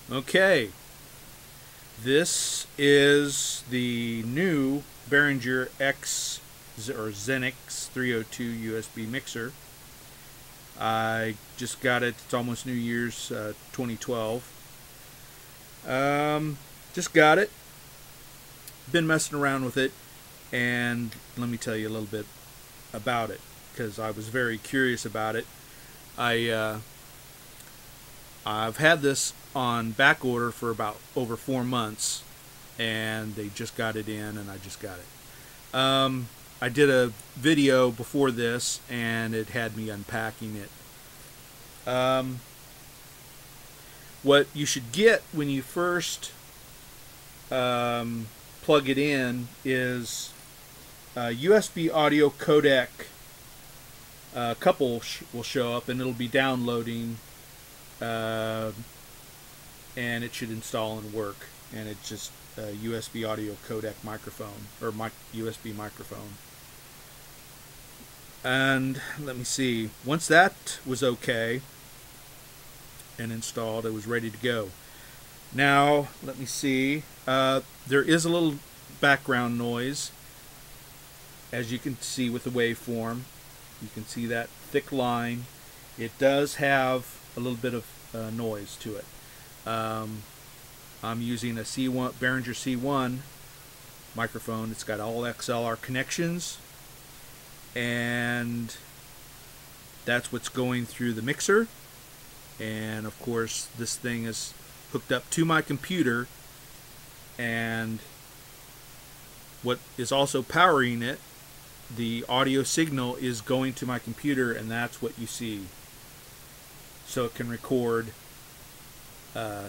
Okay, this is the new Behringer X or Xenyx302 USB mixer. I just got it. It's almost New Year's 2012. Just got it. Been messing around with it, and let me tell you a little bit about it because I was very curious about it. I've had this on back order for about over 4 months, and they just got it in, and I just got it. I did a video before this, and it had me unpacking it. What you should get when you first plug it in is a USB audio codec. A couple will show up, and it'll be downloading, and it should install and work. And it's just a USB audio codec microphone, or USB microphone. And let me see, once that was okay and installed, it was ready to go. Now let me see, there is a little background noise, as you can see with the waveform. You can see that thick line. It does have a little bit of noise to it. I'm using a C1 Behringer C1 microphone. It's got all XLR connections, and that's what's going through the mixer. And of course this thing is hooked up to my computer, and what is also powering it, the audio signal, is going to my computer, and that's what you see. So it can record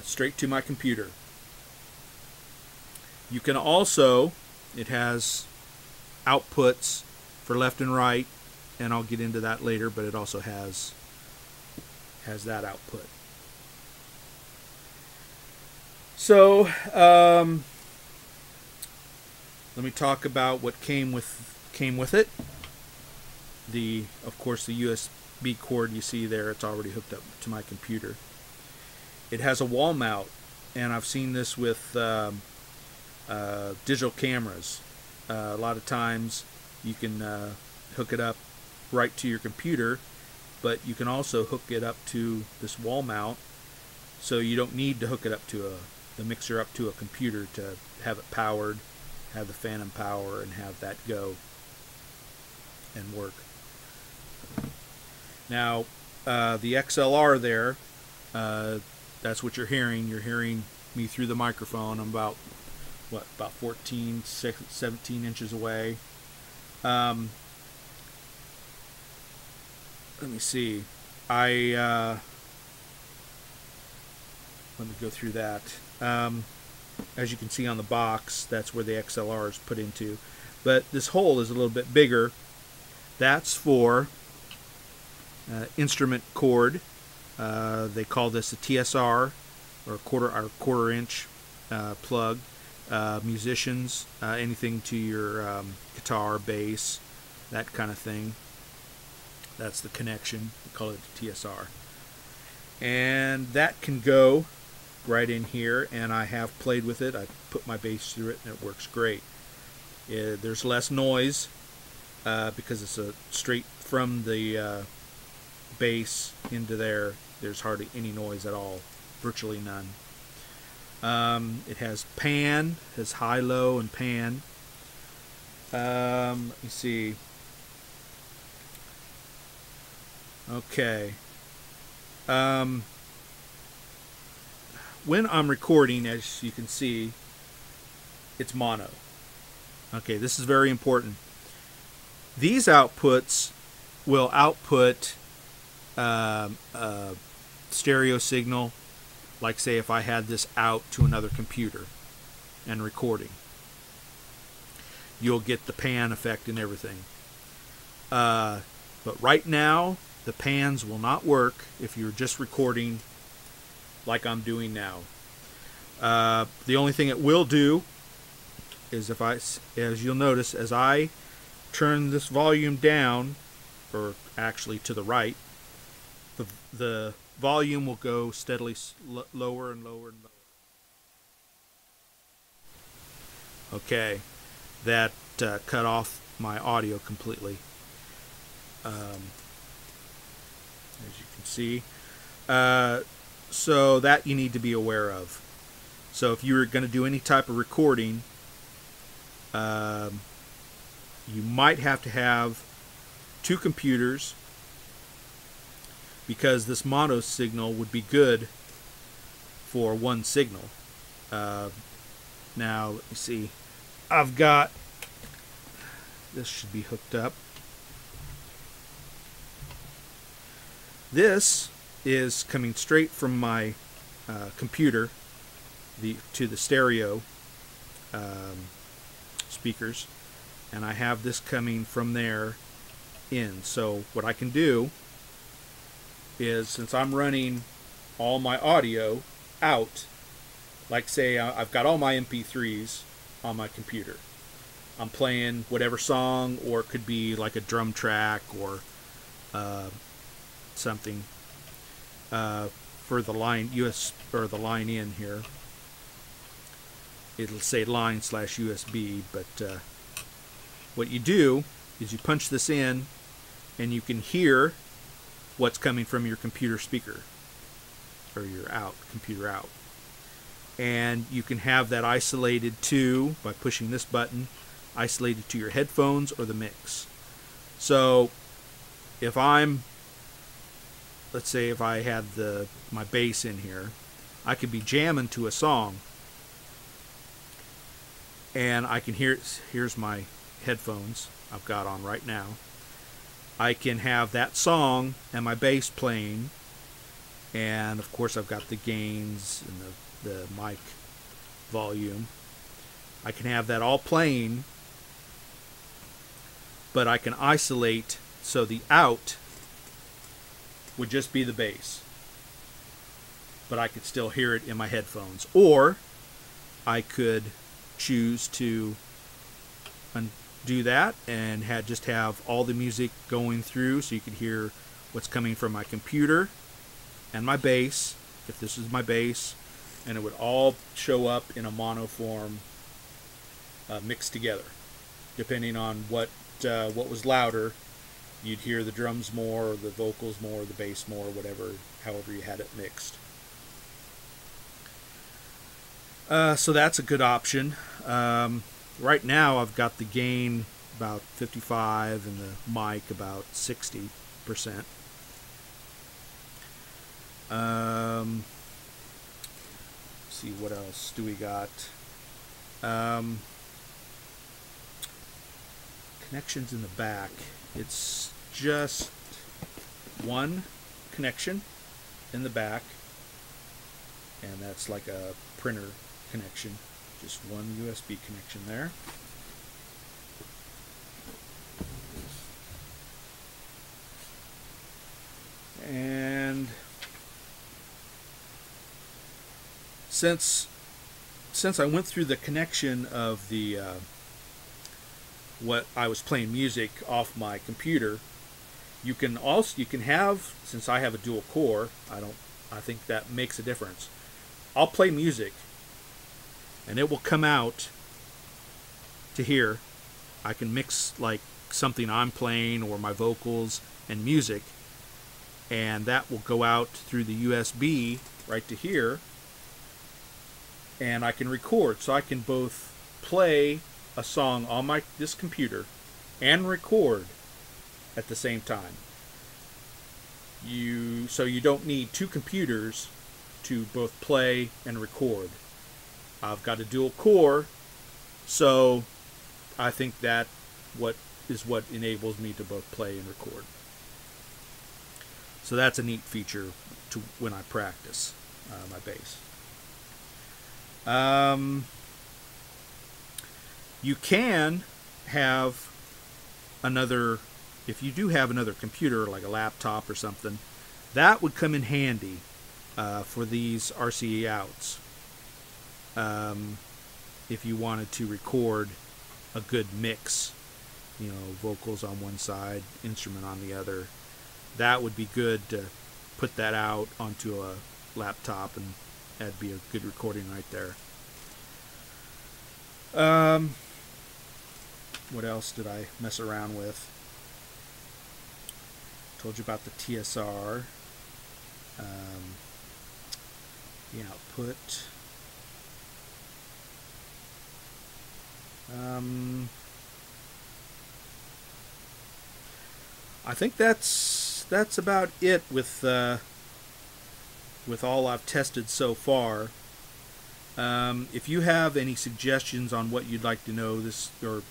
straight to my computer. You can also, it has outputs for left and right, and I'll get into that later, but it also has that output. So let me talk about what came with it. Of course, the USB cord you see there, it's already hooked up to my computer. It has a wall mount, and I've seen this with digital cameras. A lot of times you can hook it up right to your computer, but you can also hook it up to this wall mount, so you don't need to hook it up to the mixer up to a computer to have it powered, have the phantom power, and have that go and work. Now the XLR there, that's what you're hearing. You're hearing me through the microphone. I'm about 14, 17 inches away. Let me see. Let me go through that. As you can see on the box, that's where the XLR is put into. But this hole is a little bit bigger. That's for instrument cord. They call this a TSR, or quarter inch plug. Musicians, anything to your guitar, bass, that kind of thing. That's the connection. We call it the TSR. And that can go right in here, and I have played with it. I put my bass through it, and it works great. There's less noise because it's straight from the bass into there. There's hardly any noise at all, virtually none. It has pan, has high, low, and pan. Let me see. Okay. When I'm recording, as you can see, it's mono. Okay, this is very important. These outputs will output stereo signal, like say if I had this out to another computer and recording. You'll get the pan effect and everything. But right now, the pans will not work if you're just recording like I'm doing now. The only thing it will do is as you'll notice, as I turn this volume down, or actually to the right, the volume will go steadily lower and lower and lower. Okay, that cut off my audio completely. As you can see. So that you need to be aware of. So if you're going to do any type of recording, you might have to have two computers, because this mono signal would be good for one signal. Now, let me see. I've got, this should be hooked up. This is coming straight from my computer to the stereo speakers, and I have this coming from there in. So what I can do is, since I'm running all my audio out, like say I've got all my MP3s on my computer, I'm playing whatever song, or it could be like a drum track or something for the line US or the line in here. It'll say line/USB, but what you do is you punch this in, and you can hear what's coming from your computer speaker, or your computer out. And you can have that isolated to, by pushing this button, isolated to your headphones or the mix. So if let's say if I had my bass in here, I could be jamming to a song, and I can here's my headphones I've got on right now. I can have that song and my bass playing, and of course I've got the gains and the mic volume. I can have that all playing, but I can isolate, so the out would just be the bass, but I could still hear it in my headphones. Or I could choose to undo that and just have all the music going through, so you could hear what's coming from my computer and my bass, if this is my bass, and it would all show up in a mono form, mixed together. Depending on what was louder, you'd hear the drums more, or the vocals more, or the bass more, whatever, however you had it mixed. So that's a good option. Right now I've got the gain about 55 and the mic about 60%. See what else do we got. Connections in the back. It's just one connection in the back, and that's like a printer connection. Just one USB connection there. And since I went through the connection of the what I was playing music off my computer, you can have, since I have a dual core, I think that makes a difference. I'll play music and it will come out to here. I can mix like something I'm playing or my vocals and music, and that will go out through the USB right to here, and I can record. So I can both play a song on this computer and record at the same time. So you don't need two computers to both play and record. I've got a dual core, so I think that what enables me to both play and record. So that's a neat feature to when I practice my bass. You can have another, if you do have another computer like a laptop or something, that would come in handy for these Rca Outs. If you wanted to record a good mix, vocals on one side, instrument on the other, that would be good to put that out onto a laptop, and that'd be a good recording right there. What else did I mess around with? Told you about the TSR, the output. I think that's about it with all I've tested so far. If you have any suggestions on what you'd like to know, this or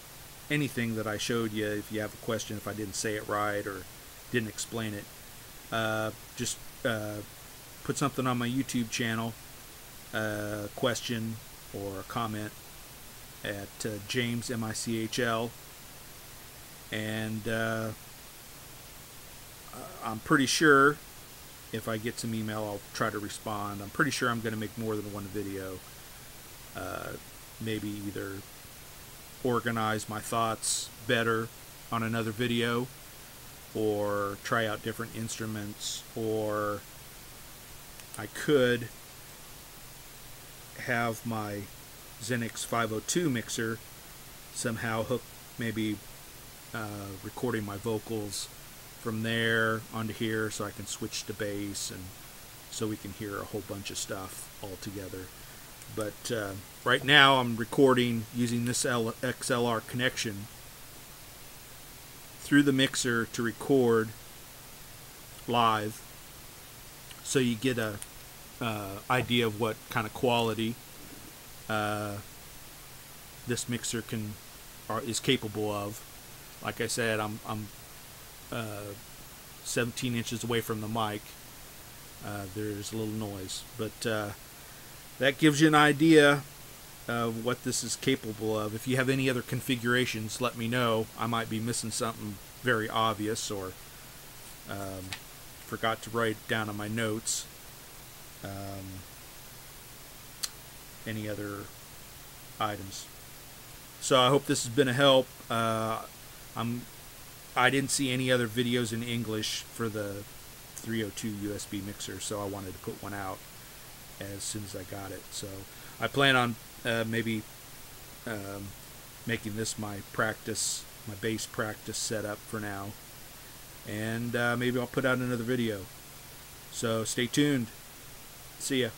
anything that I showed you, if you have a question, if I didn't say it right or didn't explain it, just put something on my YouTube channel, a question or a comment at James MICHL, and I'm pretty sure if I get some email, I'll try to respond. I'm pretty sure I'm going to make more than one video. Maybe either organize my thoughts better on another video, or try out different instruments, or I could have my Xenyx302 mixer somehow hook, maybe recording my vocals from there onto here, so I can switch to bass, and so we can hear a whole bunch of stuff all together. But right now I'm recording using this XLR connection through the mixer to record live, so you get a idea of what kind of quality this mixer is capable of. Like I said, I'm 17 inches away from the mic. There's a little noise, but that gives you an idea of what this is capable of. If you have any other configurations, let me know. I might be missing something very obvious, or forgot to write it down on my notes. Any other items. So I hope this has been a help. I didn't see any other videos in English for the 302 USB mixer, so I wanted to put one out as soon as I got it. So I plan on maybe making this my bass practice setup for now, and maybe I'll put out another video. So stay tuned. See ya.